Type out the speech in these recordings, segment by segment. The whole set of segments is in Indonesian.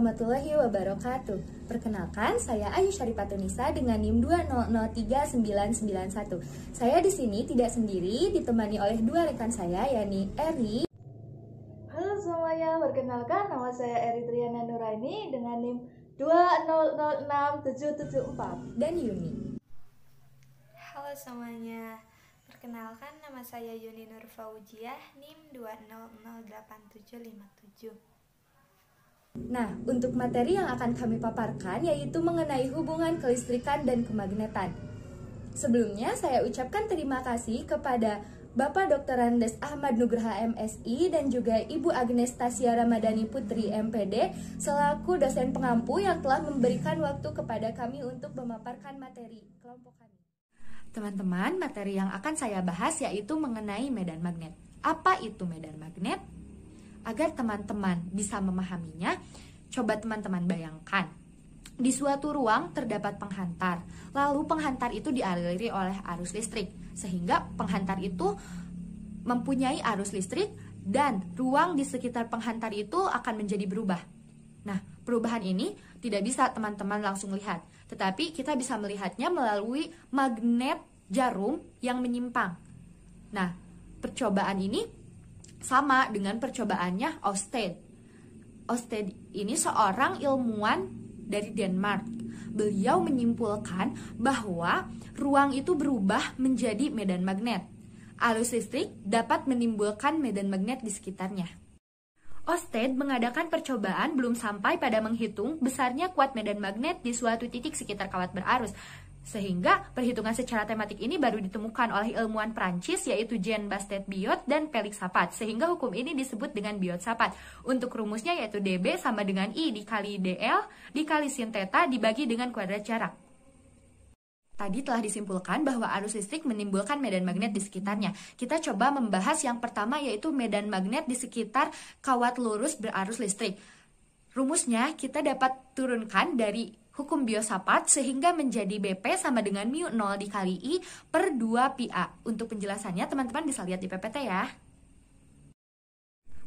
warahmatullahi wabarakatuh. Perkenalkan, saya Ayu Syarifatunisa dengan NIM 2003991. Saya di sini tidak sendiri, ditemani oleh dua rekan saya, yakni Eri. Halo semuanya, perkenalkan nama saya Eri Triana Nuraini dengan NIM 2006774 dan Yuni. Halo semuanya, perkenalkan nama saya Yuni Nur Faujiah, NIM 2008757. Nah, untuk materi yang akan kami paparkan yaitu mengenai hubungan kelistrikan dan kemagnetan. Sebelumnya, saya ucapkan terima kasih kepada Bapak Dr. Andes Ahmad Nugraha MSI dan juga Ibu Agnes Tasya Ramadhani Putri MPD selaku dosen pengampu yang telah memberikan waktu kepada kami untuk memaparkan materi kelompok kami. Teman-teman, materi yang akan saya bahas yaitu mengenai medan magnet. Apa itu medan magnet? Agar teman-teman bisa memahaminya, coba teman-teman bayangkan. Di suatu ruang terdapat penghantar, lalu penghantar itu dialiri oleh arus listrik, sehingga penghantar itu mempunyai arus listrik dan ruang di sekitar penghantar itu akan menjadi berubah. Nah, perubahan ini tidak bisa teman-teman langsung lihat, tetapi kita bisa melihatnya melalui magnet jarum yang menyimpang. Nah, percobaan ini sama dengan percobaannya Ørsted. Ørsted ini seorang ilmuwan dari Denmark. Beliau menyimpulkan bahwa ruang itu berubah menjadi medan magnet. Arus listrik dapat menimbulkan medan magnet di sekitarnya. Ørsted mengadakan percobaan belum sampai pada menghitung besarnya kuat medan magnet di suatu titik sekitar kawat berarus. Sehingga perhitungan secara tematik ini baru ditemukan oleh ilmuwan Prancis yaitu Jean-Baptiste Biot dan Félix Sapat. Sehingga hukum ini disebut dengan Biot-Sapat. Untuk rumusnya yaitu dB sama dengan I dikali dl dikali sin theta dibagi dengan kuadrat jarak. Tadi telah disimpulkan bahwa arus listrik menimbulkan medan magnet di sekitarnya. Kita coba membahas yang pertama yaitu medan magnet di sekitar kawat lurus berarus listrik. Rumusnya kita dapat turunkan dari hukum Biot-Sapat sehingga menjadi BP sama dengan mu 0 dikali I per 2 pi A. Untuk penjelasannya teman-teman bisa lihat di PPT ya.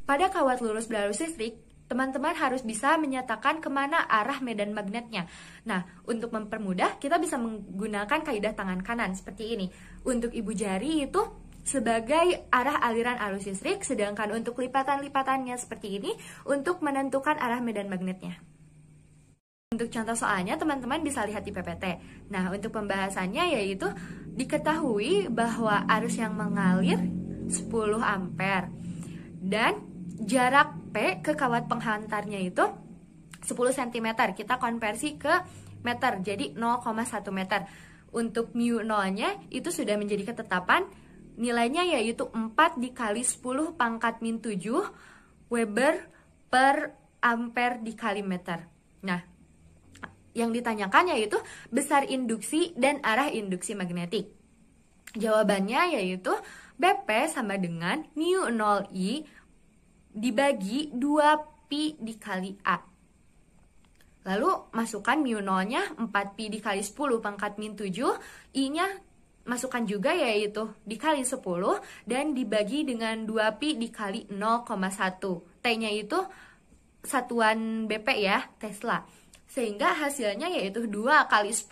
Pada kawat lurus berarus listrik, teman-teman harus bisa menyatakan kemana arah medan magnetnya. Nah, untuk mempermudah, kita bisa menggunakan kaidah tangan kanan seperti ini. Untuk ibu jari itu sebagai arah aliran arus listrik, sedangkan untuk lipatan-lipatannya seperti ini untuk menentukan arah medan magnetnya. Untuk contoh soalnya, teman-teman bisa lihat di PPT. Nah, untuk pembahasannya yaitu diketahui bahwa arus yang mengalir 10 ampere dan jarak P ke kawat penghantarnya itu 10 cm. Kita konversi ke meter, jadi 0,1 meter. Untuk mu 0-nya itu sudah menjadi ketetapan, nilainya yaitu 4 dikali 10 pangkat min 7 Weber per ampere dikali meter. Nah, yang ditanyakan yaitu besar induksi dan arah induksi magnetik. Jawabannya yaitu BP sama dengan mu 0I dibagi 2pi dikali A. Lalu masukkan mu 0-nya 4pi dikali 10 pangkat min 7, I-nya masukkan juga yaitu dikali 10 dan dibagi dengan 2pi dikali 0,1. T-nya itu satuan BP ya, Tesla. Sehingga hasilnya yaitu 2 kali 10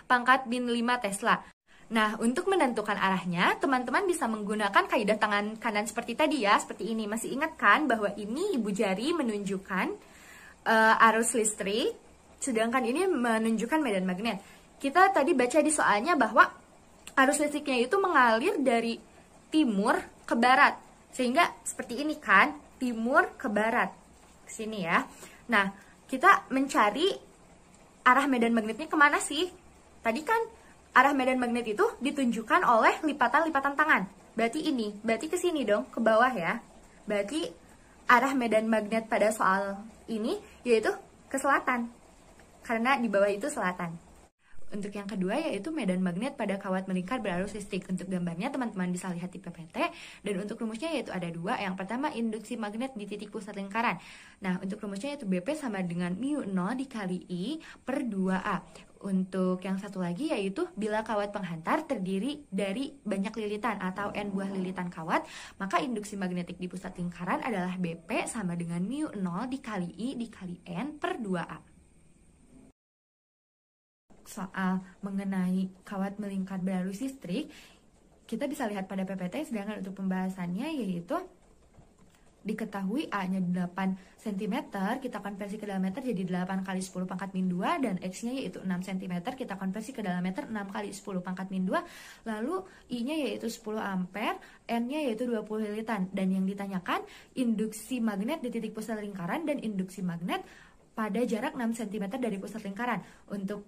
pangkat min 5 Tesla. Nah, untuk menentukan arahnya, teman-teman bisa menggunakan kaidah tangan kanan seperti tadi ya, seperti ini. Masih ingat kan bahwa ini ibu jari menunjukkan arus listrik, sedangkan ini menunjukkan medan magnet. Kita tadi baca di soalnya bahwa arus listriknya itu mengalir dari timur ke barat. Sehingga seperti ini kan, timur ke barat. Ke sini ya. Nah, kita mencari arah medan magnetnya kemana sih? Tadi kan arah medan magnet itu ditunjukkan oleh lipatan-lipatan tangan. Berarti ini, berarti ke sini dong, ke bawah ya. Berarti arah medan magnet pada soal ini yaitu ke selatan. Karena di bawah itu selatan. Untuk yang kedua yaitu medan magnet pada kawat melingkar berarus listrik. Untuk gambarnya teman-teman bisa lihat di PPT. Dan untuk rumusnya yaitu ada dua. Yang pertama induksi magnet di titik pusat lingkaran. Nah, untuk rumusnya yaitu BP sama dengan mu0 dikali I per 2A. Untuk yang satu lagi yaitu bila kawat penghantar terdiri dari banyak lilitan atau N buah lilitan kawat, maka induksi magnetik di pusat lingkaran adalah BP sama dengan mu0 dikali I dikali N per 2A. Soal mengenai kawat melingkar berarus listrik, kita bisa lihat pada PPT, sedangkan untuk pembahasannya yaitu diketahui A-nya 8 cm, kita konversi ke dalam meter jadi 8 kali 10 pangkat min 2, dan X-nya yaitu 6 cm, kita konversi ke dalam meter 6 kali 10 pangkat min 2, lalu I-nya yaitu 10 ampere, N-nya yaitu 20 lilitan, dan yang ditanyakan induksi magnet di titik pusat lingkaran dan induksi magnet pada jarak 6 cm dari pusat lingkaran. Untuk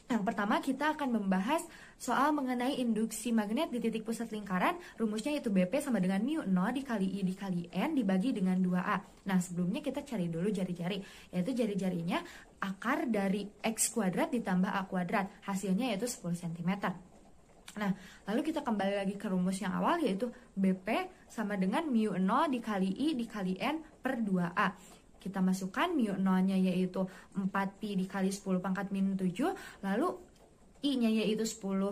yang pertama kita akan membahas soal mengenai induksi magnet di titik pusat lingkaran. Rumusnya yaitu BP sama dengan mu0 dikali I dikali N dibagi dengan 2A. Nah, sebelumnya kita cari dulu jari-jari, yaitu jari-jarinya akar dari X kuadrat ditambah A kuadrat, hasilnya yaitu 10 cm. Nah, lalu kita kembali lagi ke rumus yang awal, yaitu BP sama dengan mu0 dikali I dikali N per 2A. Kita masukkan mu0-nya yaitu 4pi dikali 10 pangkat min 7, lalu I-nya yaitu 10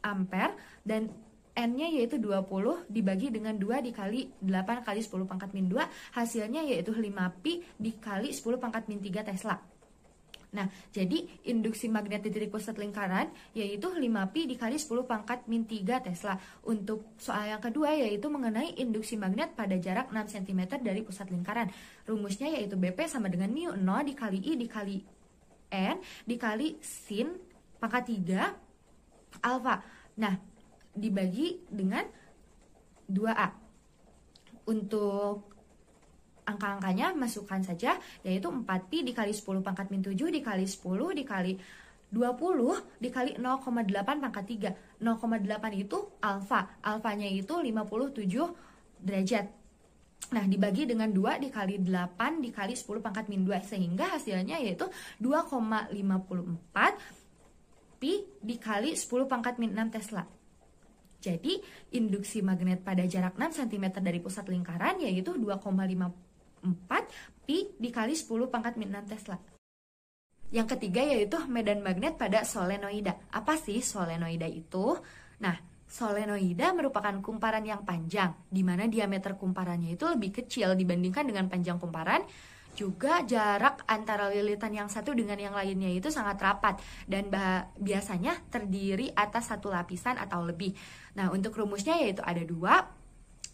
ampere, dan N-nya yaitu 20 dibagi dengan 2 dikali 8 kali 10 pangkat min 2, hasilnya yaitu 5pi dikali 10 pangkat min 3 Tesla. Nah, jadi induksi magnet di titik pusat lingkaran yaitu 5pi dikali 10 pangkat min 3 Tesla. Untuk soal yang kedua yaitu mengenai induksi magnet pada jarak 6 cm dari pusat lingkaran. Rumusnya yaitu BP sama dengan mu0 dikali I dikali N dikali sin pangkat 3 alfa. Nah, dibagi dengan 2A. Untuk angka-angkanya masukkan saja, yaitu 4pi dikali 10 pangkat min 7 dikali 10 dikali 20 dikali 0,8 pangkat 3. 0,8 itu alfa, alfanya itu 57 derajat. Nah, dibagi dengan 2 dikali 8 dikali 10 pangkat min 2, sehingga hasilnya yaitu 2,54 pi dikali 10 pangkat min 6 Tesla. Jadi, induksi magnet pada jarak 6 cm dari pusat lingkaran yaitu 2,54 pi dikali 10 pangkat min 6 Tesla. Yang ketiga yaitu medan magnet pada solenoida. Apa sih solenoida itu? Nah, solenoida merupakan kumparan yang panjang, di mana diameter kumparannya itu lebih kecil dibandingkan dengan panjang kumparan. Juga jarak antara lilitan yang satu dengan yang lainnya itu sangat rapat, dan biasanya terdiri atas satu lapisan atau lebih. Nah, untuk rumusnya yaitu ada dua.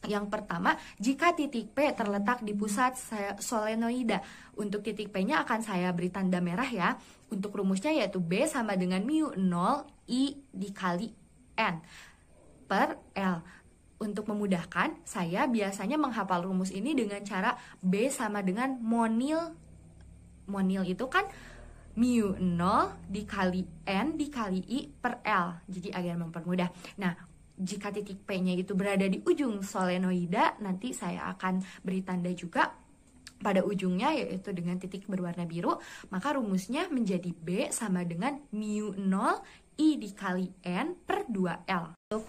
Yang pertama, jika titik P terletak di pusat solenoida. Untuk titik P-nya akan saya beri tanda merah ya. Untuk rumusnya yaitu B sama dengan mu0 I dikali N per L. Untuk memudahkan, saya biasanya menghafal rumus ini dengan cara B sama dengan monil. Monil itu kan mu0 dikali N dikali I per L. Jadi agar mempermudah. Nah, jika titik P-nya itu berada di ujung solenoida, nanti saya akan beri tanda juga pada ujungnya yaitu dengan titik berwarna biru, maka rumusnya menjadi B sama dengan mu0 I dikali N per 2L. Untuk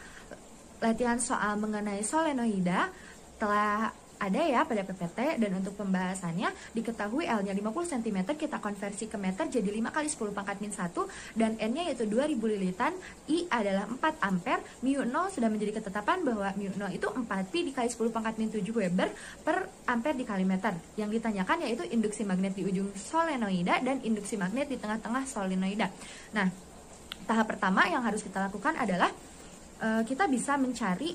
latihan soal mengenai solenoida telah ada ya pada PPT, dan untuk pembahasannya diketahui L-nya 50 cm, kita konversi ke meter jadi 5 kali 10 pangkat min 1, dan N-nya yaitu 2000 lilitan, I adalah 4 ampere, mu0 sudah menjadi ketetapan bahwa mu0 itu 4pi dikali 10 pangkat min 7 Weber per ampere dikali meter. Yang ditanyakan yaitu induksi magnet di ujung solenoida dan induksi magnet di tengah-tengah solenoida. Nah, tahap pertama yang harus kita lakukan adalah kita bisa mencari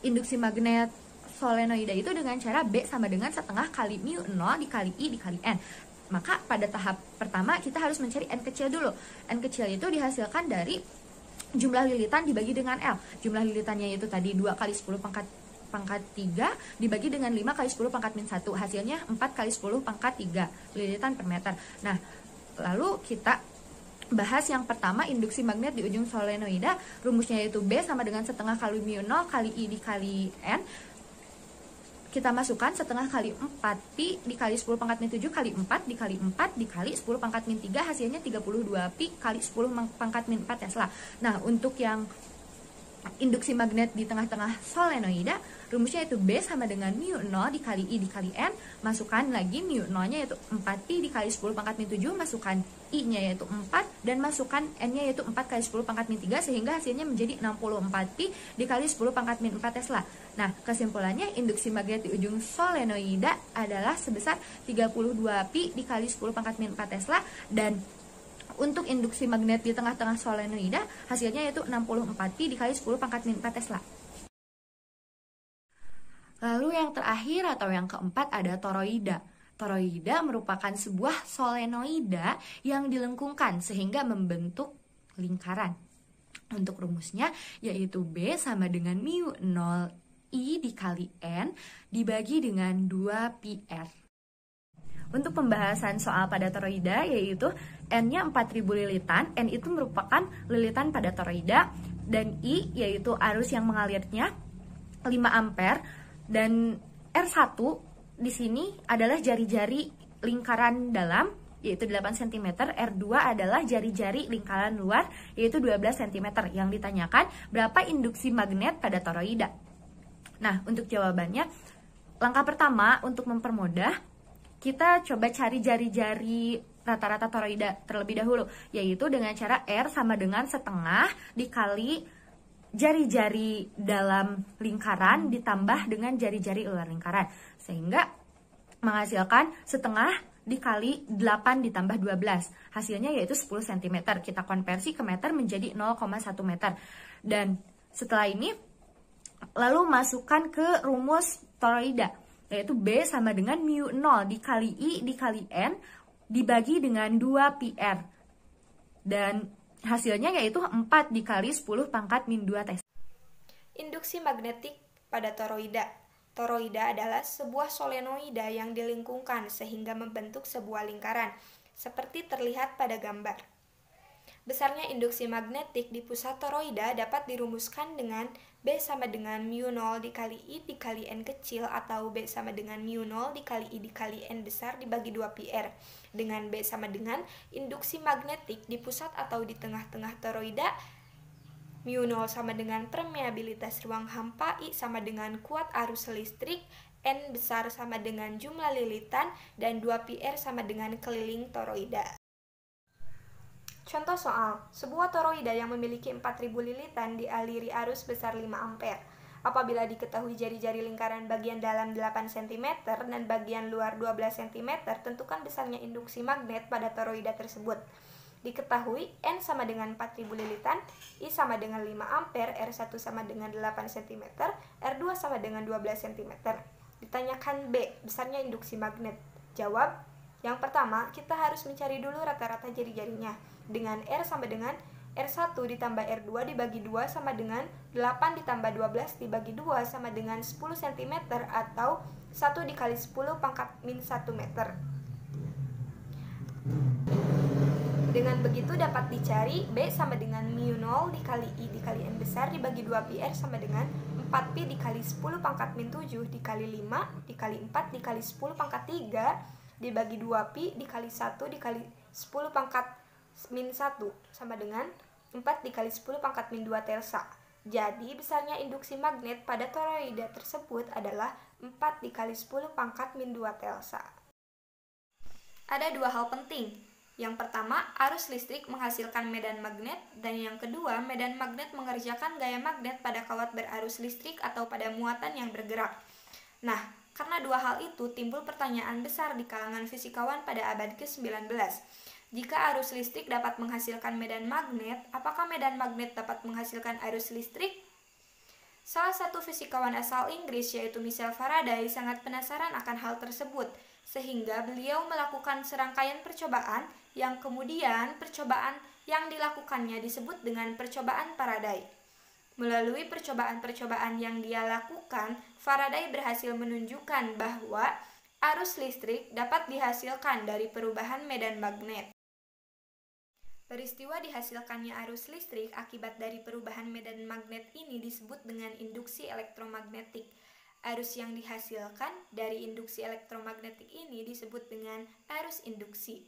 induksi magnet solenoida itu dengan cara B sama dengan setengah kali mu0 dikali I dikali N. Maka pada tahap pertama kita harus mencari N kecil dulu. N kecil itu dihasilkan dari jumlah lilitan dibagi dengan L. Jumlah lilitannya itu tadi 2 kali 10 pangkat 3 dibagi dengan 5 kali 10 pangkat min 1. Hasilnya 4 kali 10 pangkat 3 lilitan per meter. Nah, lalu kita bahas yang pertama, induksi magnet di ujung solenoida. Rumusnya yaitu B sama dengan setengah kali mu0 kali I dikali N. kita masukkan setengah kali 4 Pi dikali 10 pangkat min 7 kali 4 dikali 4 dikali 10 pangkat min 3, hasilnya 32 Pi kali 10 pangkat min 4 Tesla. Nah, untuk yang induksi magnet di tengah-tengah solenoida, rumusnya yaitu B sama dengan mu 0 dikali I dikali N, masukkan lagi mu 0-nya yaitu 4Pi dikali 10 pangkat min 7, masukkan I-nya yaitu 4, dan masukkan N-nya yaitu 4 kali 10 pangkat min 3, sehingga hasilnya menjadi 64Pi dikali 10 pangkat min 4 Tesla. Nah, kesimpulannya induksi magnet di ujung solenoida adalah sebesar 32Pi dikali 10 pangkat min 4 Tesla, dan untuk induksi magnet di tengah-tengah solenoida, hasilnya yaitu 64Pi dikali 10 pangkat min 4 Tesla. Lalu yang terakhir atau yang keempat ada toroida. Toroida merupakan sebuah solenoida yang dilengkungkan sehingga membentuk lingkaran. Untuk rumusnya yaitu B sama dengan mu 0 I dikali N dibagi dengan 2πr. Untuk pembahasan soal pada toroida, yaitu N-nya 4000 lilitan, N itu merupakan lilitan pada toroida, dan I yaitu arus yang mengalirnya 5 ampere, dan R1 di sini adalah jari-jari lingkaran dalam yaitu 8 cm, R2 adalah jari-jari lingkaran luar yaitu 12 cm. Yang ditanyakan berapa induksi magnet pada toroida. Nah, untuk jawabannya, langkah pertama untuk mempermudah, kita coba cari jari-jari rata-rata toroida terlebih dahulu, yaitu dengan cara R sama dengan setengah dikali jari-jari dalam lingkaran ditambah dengan jari-jari luar lingkaran, sehingga menghasilkan setengah dikali 8 ditambah 12, hasilnya yaitu 10 cm. Kita konversi ke meter menjadi 0,1 meter. Dan setelah ini lalu masukkan ke rumus toroida, yaitu B sama dengan mu 0 dikali I dikali N dibagi dengan 2πr. Dan hasilnya yaitu 4 dikali 10 pangkat min 2 Tesla. Induksi magnetik pada toroida. Toroida adalah sebuah solenoida yang dilengkungkan sehingga membentuk sebuah lingkaran, seperti terlihat pada gambar. Besarnya induksi magnetik di pusat toroida dapat dirumuskan dengan B sama dengan mu 0 dikali I dikali N kecil, atau B sama dengan mu 0 dikali I dikali N besar dibagi 2πr, dengan B sama dengan induksi magnetik di pusat atau di tengah-tengah toroida. Mu 0 sama dengan permeabilitas ruang hampa, I sama dengan kuat arus listrik, N besar sama dengan jumlah lilitan, dan 2πr sama dengan keliling toroida. Contoh soal, sebuah toroida yang memiliki 4000 lilitan dialiri arus besar 5 ampere. Apabila diketahui jari-jari lingkaran bagian dalam 8 cm dan bagian luar 12 cm, tentukan besarnya induksi magnet pada toroida tersebut. Diketahui N sama dengan 4000 lilitan, I sama dengan 5 ampere, R1 sama dengan 8 cm, R2 sama dengan 12 cm. Ditanyakan B, besarnya induksi magnet. Jawab, yang pertama, kita harus mencari dulu rata-rata jari-jarinya. Dengan R sama dengan R1 ditambah R2 dibagi 2 sama dengan 8 ditambah 12 dibagi 2 sama dengan 10 cm, atau 1 dikali 10 pangkat min 1 meter. Dengan begitu dapat dicari B sama dengan mu 0 dikali I dikali N besar dibagi 2πr sama dengan 4Pi dikali 10 pangkat min 7 dikali 5 dikali 4 dikali 10 pangkat 3 dibagi 2Pi dikali 1 dikali 10 pangkat min 1 sama dengan 4 dikali 10 pangkat min 2 Tesla. Jadi besarnya induksi magnet pada toroida tersebut adalah 4 dikali 10 pangkat min 2 Tesla. Ada dua hal penting. Yang pertama, arus listrik menghasilkan medan magnet, dan yang kedua, medan magnet mengerjakan gaya magnet pada kawat berarus listrik atau pada muatan yang bergerak. Nah, karena dua hal itu timbul pertanyaan besar di kalangan fisikawan pada abad ke-19. Jika arus listrik dapat menghasilkan medan magnet, apakah medan magnet dapat menghasilkan arus listrik? Salah satu fisikawan asal Inggris yaitu Michael Faraday sangat penasaran akan hal tersebut, sehingga beliau melakukan serangkaian percobaan yang kemudian percobaan yang dilakukannya disebut dengan percobaan Faraday. Melalui percobaan-percobaan yang dia lakukan, Faraday berhasil menunjukkan bahwa arus listrik dapat dihasilkan dari perubahan medan magnet. Peristiwa dihasilkannya arus listrik akibat dari perubahan medan magnet ini disebut dengan induksi elektromagnetik. Arus yang dihasilkan dari induksi elektromagnetik ini disebut dengan arus induksi.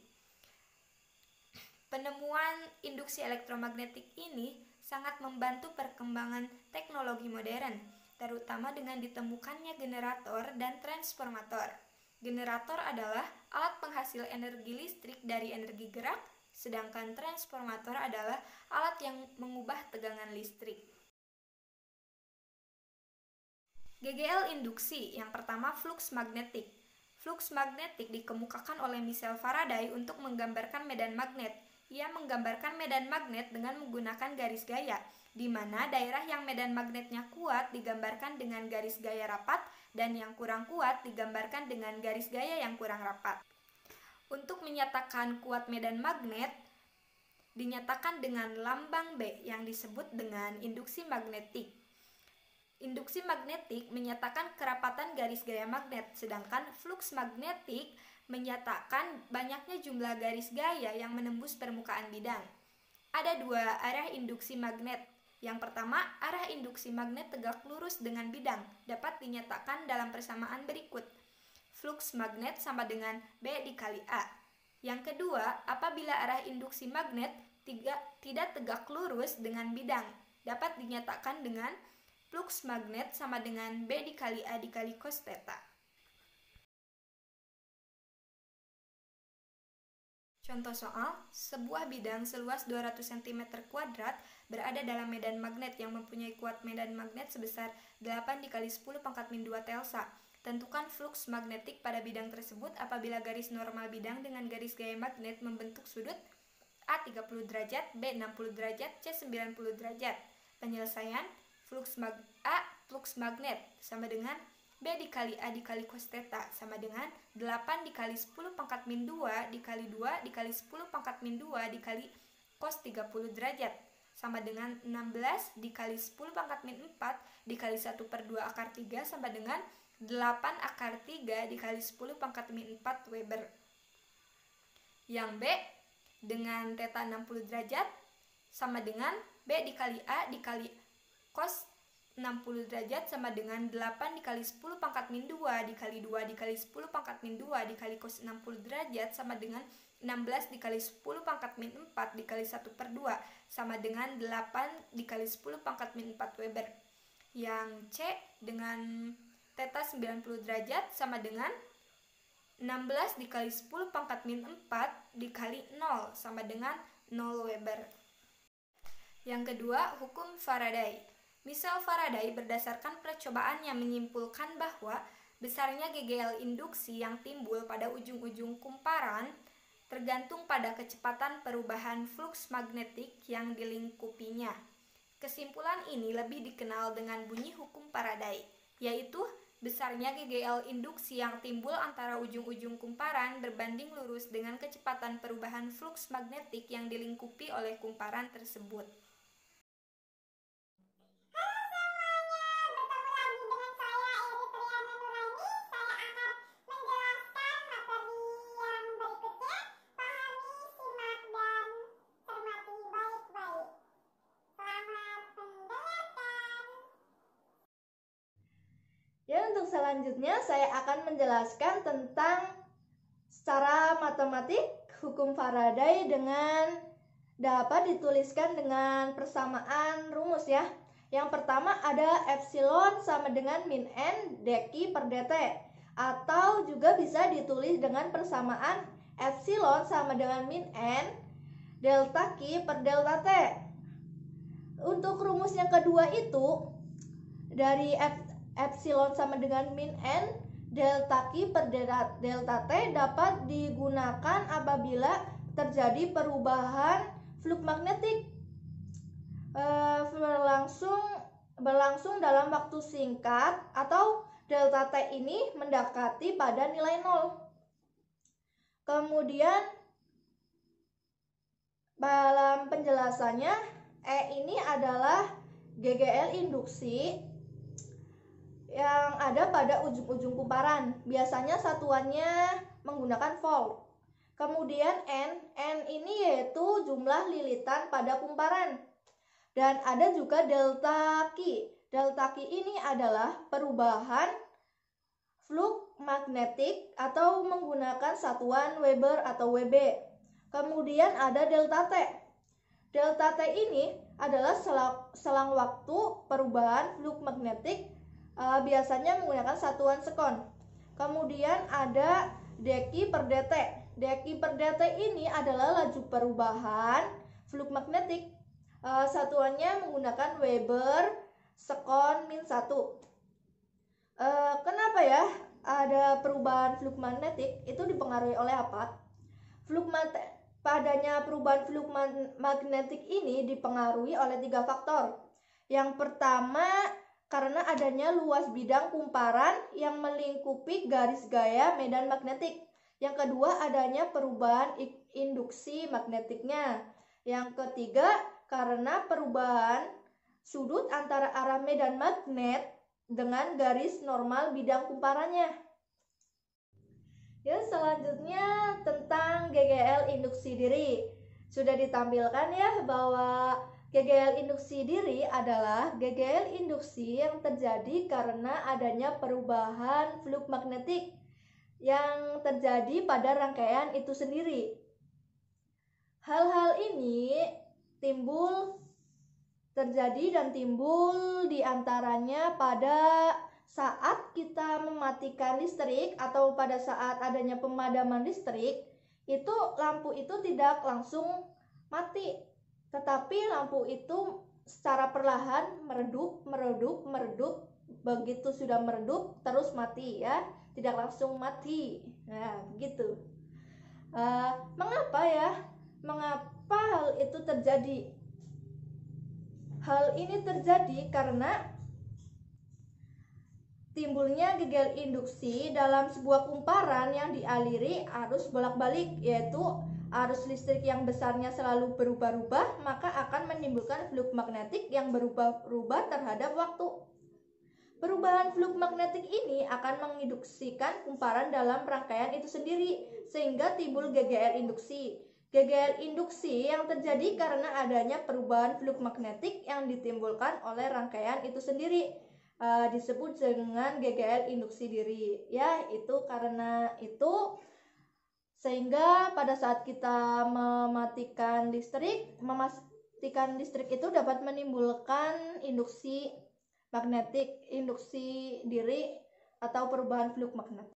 Penemuan induksi elektromagnetik ini sangat membantu perkembangan teknologi modern, terutama dengan ditemukannya generator dan transformator. Generator adalah alat penghasil energi listrik dari energi gerak, sedangkan transformator adalah alat yang mengubah tegangan listrik. GGL induksi, yang pertama flux magnetik. Flux magnetik dikemukakan oleh Michel Faraday untuk menggambarkan medan magnet. Ia menggambarkan medan magnet dengan menggunakan garis gaya, di mana daerah yang medan magnetnya kuat digambarkan dengan garis gaya rapat dan yang kurang kuat digambarkan dengan garis gaya yang kurang rapat. Untuk menyatakan kuat medan magnet, dinyatakan dengan lambang B yang disebut dengan induksi magnetik. Induksi magnetik menyatakan kerapatan garis gaya magnet, sedangkan flux magnetik menyatakan banyaknya jumlah garis gaya yang menembus permukaan bidang. Ada dua arah induksi magnet. Yang pertama, arah induksi magnet tegak lurus dengan bidang dapat dinyatakan dalam persamaan berikut. Flux magnet sama dengan B dikali A. Yang kedua, apabila arah induksi magnet tidak tegak lurus dengan bidang dapat dinyatakan dengan flux magnet sama dengan B dikali A dikali cos theta. Contoh soal, sebuah bidang seluas 200 cm² berada dalam medan magnet yang mempunyai kuat medan magnet sebesar 8 dikali 10 pangkat min 2 telsa. Tentukan flux magnetik pada bidang tersebut apabila garis normal bidang dengan garis gaya magnet membentuk sudut A 30 derajat, B 60 derajat, C 90 derajat. Penyelesaian, flux magnet sama dengan B dikali A dikali cos theta sama dengan 8 dikali 10 pangkat min 2 dikali 2 dikali 10 pangkat min 2 dikali cos 30 derajat sama dengan 16 dikali 10 pangkat min 4 dikali 1/2 akar 3 sama dengan 8 akar 3 dikali 10 pangkat min 4 Weber. Yang B dengan theta 60 derajat sama dengan B dikali A dikali cos 60 derajat sama dengan 8 dikali 10 pangkat min 2 dikali 2 dikali 10 pangkat min 2 dikali cos 60 derajat sama dengan 16 dikali 10 pangkat min 4 dikali 1/2 sama dengan 8 dikali 10 pangkat min 4 Weber. Yang C dengan theta 90 derajat sama dengan 16 dikali 10 pangkat min 4 dikali 0 sama dengan 0 Weber. Yang kedua, hukum Faraday. Michel Faraday berdasarkan percobaannya menyimpulkan bahwa besarnya GGL induksi yang timbul pada ujung-ujung kumparan tergantung pada kecepatan perubahan flux magnetik yang dilingkupinya. Kesimpulan ini lebih dikenal dengan bunyi hukum Faraday, yaitu besarnya GGL induksi yang timbul antara ujung-ujung kumparan berbanding lurus dengan kecepatan perubahan flux magnetik yang dilingkupi oleh kumparan tersebut. Ya, untuk selanjutnya saya akan menjelaskan tentang secara matematik hukum Faraday dengan dapat dituliskan dengan persamaan rumus ya. Yang pertama ada epsilon sama dengan min n dq per dt, atau juga bisa ditulis dengan persamaan epsilon sama dengan min n delta q per delta t. Untuk rumus yang kedua itu dari epsilon sama dengan min n delta q per delta t dapat digunakan apabila terjadi perubahan flux magnetik berlangsung dalam waktu singkat atau delta t ini mendekati pada nilai 0. Kemudian dalam penjelasannya E ini adalah GGL induksi yang ada pada ujung-ujung kumparan. Biasanya satuannya menggunakan volt. Kemudian N ini yaitu jumlah lilitan pada kumparan. Dan ada juga delta Q. Delta Q ini adalah perubahan flux magnetik atau menggunakan satuan Weber atau WB. Kemudian ada delta T. Delta T ini adalah selang waktu perubahan flux magnetik, biasanya menggunakan satuan sekon. Kemudian ada deki per dt. Deki per dt ini adalah laju perubahan flux magnetik, satuannya menggunakan Weber sekon min 1. Kenapa ya ada perubahan flux magnetik? Itu dipengaruhi oleh apa? Padanya perubahan flux magnetik ini dipengaruhi oleh 3 faktor. Yang pertama, karena adanya luas bidang kumparan yang melingkupi garis gaya medan magnetik. Yang kedua, adanya perubahan induksi magnetiknya. Yang ketiga, karena perubahan sudut antara arah medan magnet dengan garis normal bidang kumparannya. Ya, selanjutnya tentang GGL induksi diri. Sudah ditampilkan ya bahwa GGL induksi diri adalah GGL induksi yang terjadi karena adanya perubahan flux magnetik yang terjadi pada rangkaian itu sendiri. Hal-hal ini terjadi dan timbul diantaranya pada saat kita mematikan listrik atau pada saat adanya pemadaman listrik, itu lampu itu tidak langsung mati, tetapi lampu itu secara perlahan meredup. Begitu sudah meredup terus mati ya, tidak langsung mati. Nah, begitu. Mengapa hal itu terjadi? Hal ini terjadi karena timbulnya GGL induksi dalam sebuah kumparan yang dialiri arus bolak-balik, yaitu arus listrik yang besarnya selalu berubah-ubah, maka akan menimbulkan flux magnetik yang berubah-ubah terhadap waktu. Perubahan flux magnetik ini akan menginduksikan kumparan dalam rangkaian itu sendiri, sehingga timbul GGL induksi. GGL induksi yang terjadi karena adanya perubahan flux magnetik yang ditimbulkan oleh rangkaian itu sendiri, disebut dengan GGL induksi diri. Ya, itu karena itu sehingga pada saat kita mematikan listrik itu dapat menimbulkan induksi magnetik, induksi diri atau perubahan flux magnetik.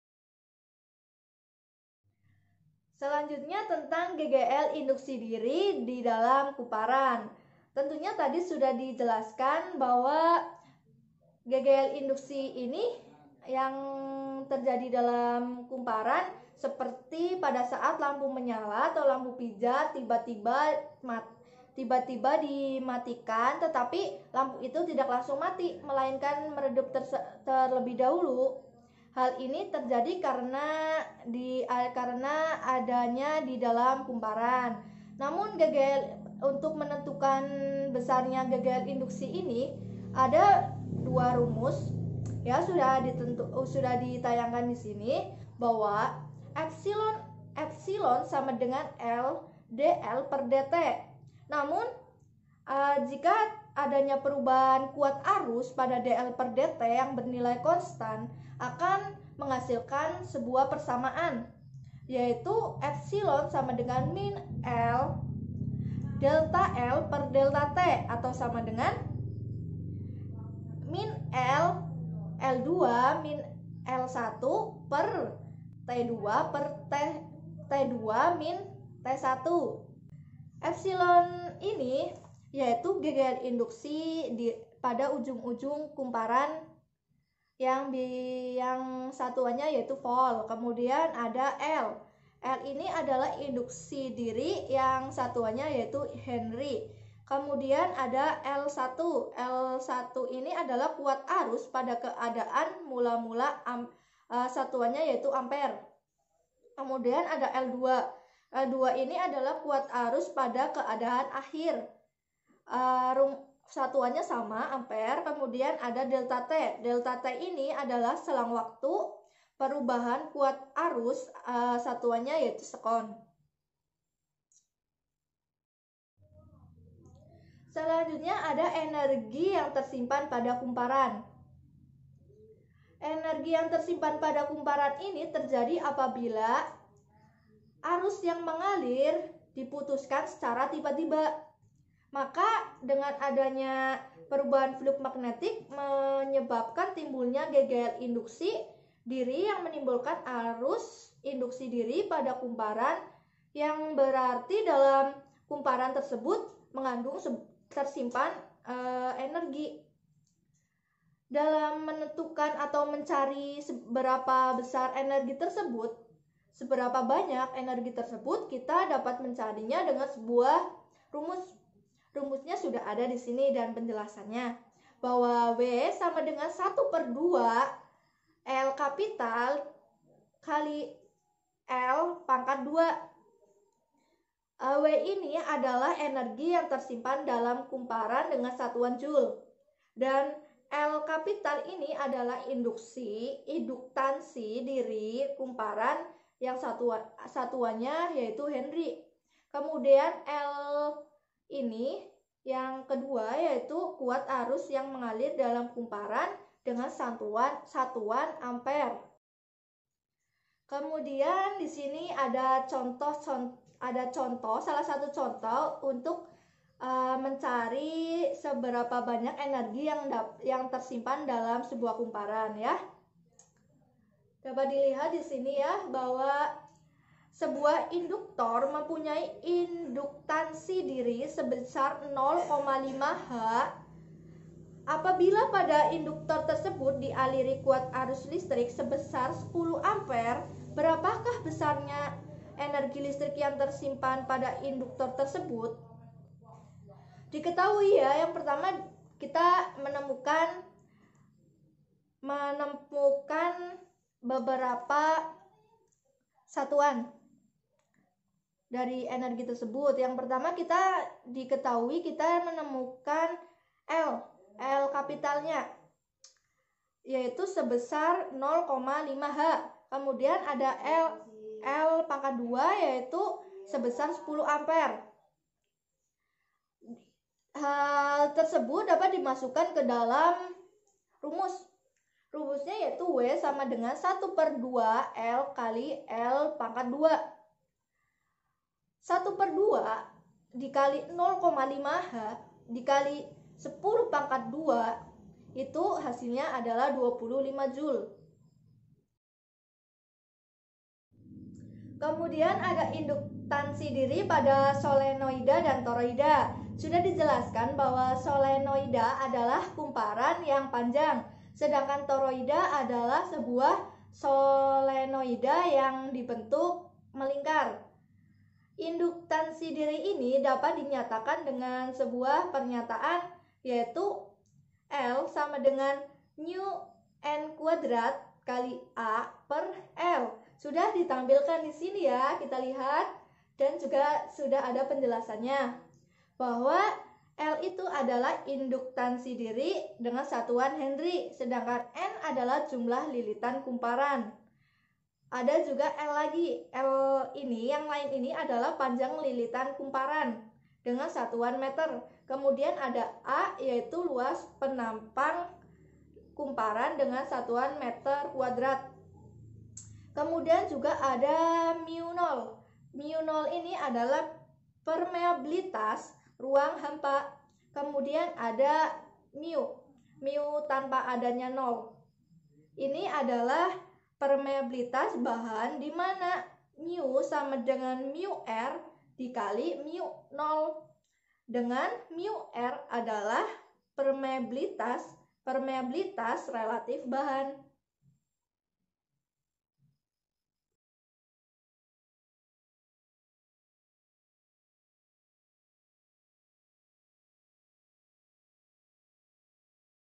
Selanjutnya tentang GGL induksi diri di dalam kumparan. Tentunya tadi sudah dijelaskan bahwa GGL induksi ini yang terjadi dalam kumparan seperti pada saat lampu menyala atau lampu pijar tiba-tiba dimatikan, tetapi lampu itu tidak langsung mati, melainkan meredup terlebih dahulu. Hal ini terjadi karena adanya di dalam kumparan. Namun untuk menentukan besarnya GGL induksi ini ada 2 rumus ya, sudah ditayangkan di sini bahwa epsilon sama dengan L dl per dt. Namun jika adanya perubahan kuat arus pada dl per dt yang bernilai konstan, akan menghasilkan sebuah persamaan, yaitu epsilon sama dengan min L delta L per delta T, atau sama dengan min L L2 min L1 per T2 per T2 min T1. Epsilon ini yaitu GGL induksi pada ujung-ujung kumparan yang satuannya yaitu volt. Kemudian ada L. L ini adalah induksi diri yang satuannya yaitu Henry. Kemudian ada L1. L1 ini adalah kuat arus pada keadaan mula-mula, satuannya yaitu ampere. Kemudian ada L2. L2 ini adalah kuat arus pada keadaan akhir. Satuannya sama, ampere. Kemudian ada delta T. Delta T ini adalah selang waktu perubahan kuat arus, satuannya yaitu sekon. Selanjutnya ada energi yang tersimpan pada kumparan. Energi yang tersimpan pada kumparan ini terjadi apabila arus yang mengalir diputuskan secara tiba-tiba. Maka dengan adanya perubahan flux magnetik menyebabkan timbulnya GGL induksi diri yang menimbulkan arus induksi diri pada kumparan, yang berarti dalam kumparan tersebut mengandung tersimpan energi. Dalam menentukan atau mencari seberapa besar energi tersebut, seberapa banyak energi tersebut, kita dapat mencarinya dengan sebuah rumus. Rumusnya sudah ada di sini dan penjelasannya, bahwa W sama dengan 1/2 L kapital kali L pangkat 2. W ini adalah energi yang tersimpan dalam kumparan dengan satuan Joule. Dan L kapital ini adalah induktansi diri kumparan yang satuannya yaitu Henry. Kemudian L ini yang kedua yaitu kuat arus yang mengalir dalam kumparan dengan satuan ampere. Kemudian di sini ada salah satu contoh untuk mencari seberapa banyak energi yang tersimpan dalam sebuah kumparan ya. Dapat dilihat di sini ya bahwa sebuah induktor mempunyai induktansi diri sebesar 0,5 H. Apabila pada induktor tersebut dialiri kuat arus listrik sebesar 10 ampere, berapakah besarnya energi listrik yang tersimpan pada induktor tersebut? Diketahui ya, yang pertama kita menemukan beberapa satuan dari energi tersebut. Yang pertama kita menemukan L kapitalnya yaitu sebesar 0,5 H. Kemudian ada L pangkat 2 yaitu sebesar 10 ampere. Hal tersebut dapat dimasukkan ke dalam rumus. Rumusnya yaitu W sama dengan 1/2 L kali L pangkat 2. 1/2 dikali 0,5 H dikali 10 pangkat 2 itu hasilnya adalah 25 Joule. Kemudian ada induktansi diri pada solenoida dan toroida. Sudah dijelaskan bahwa solenoida adalah kumparan yang panjang, sedangkan toroida adalah sebuah solenoida yang dibentuk melingkar. Induktansi diri ini dapat dinyatakan dengan sebuah pernyataan yaitu L sama dengan mu N kuadrat kali A per L. Sudah ditampilkan di sini ya, kita lihat, dan juga sudah ada penjelasannya bahwa L itu adalah induktansi diri dengan satuan Henry, sedangkan N adalah jumlah lilitan kumparan. Ada juga L lagi. L ini, yang lain ini adalah panjang lilitan kumparan dengan satuan meter. Kemudian ada A yaitu luas penampang kumparan dengan satuan meter kuadrat. Kemudian juga ada mu nol. Mu nol ini adalah permeabilitas ruang hampa. Kemudian ada mu tanpa adanya nol. Ini adalah permeabilitas bahan di mana mu sama dengan mu R dikali mu nol. Dengan mu R adalah permeabilitas relatif bahan.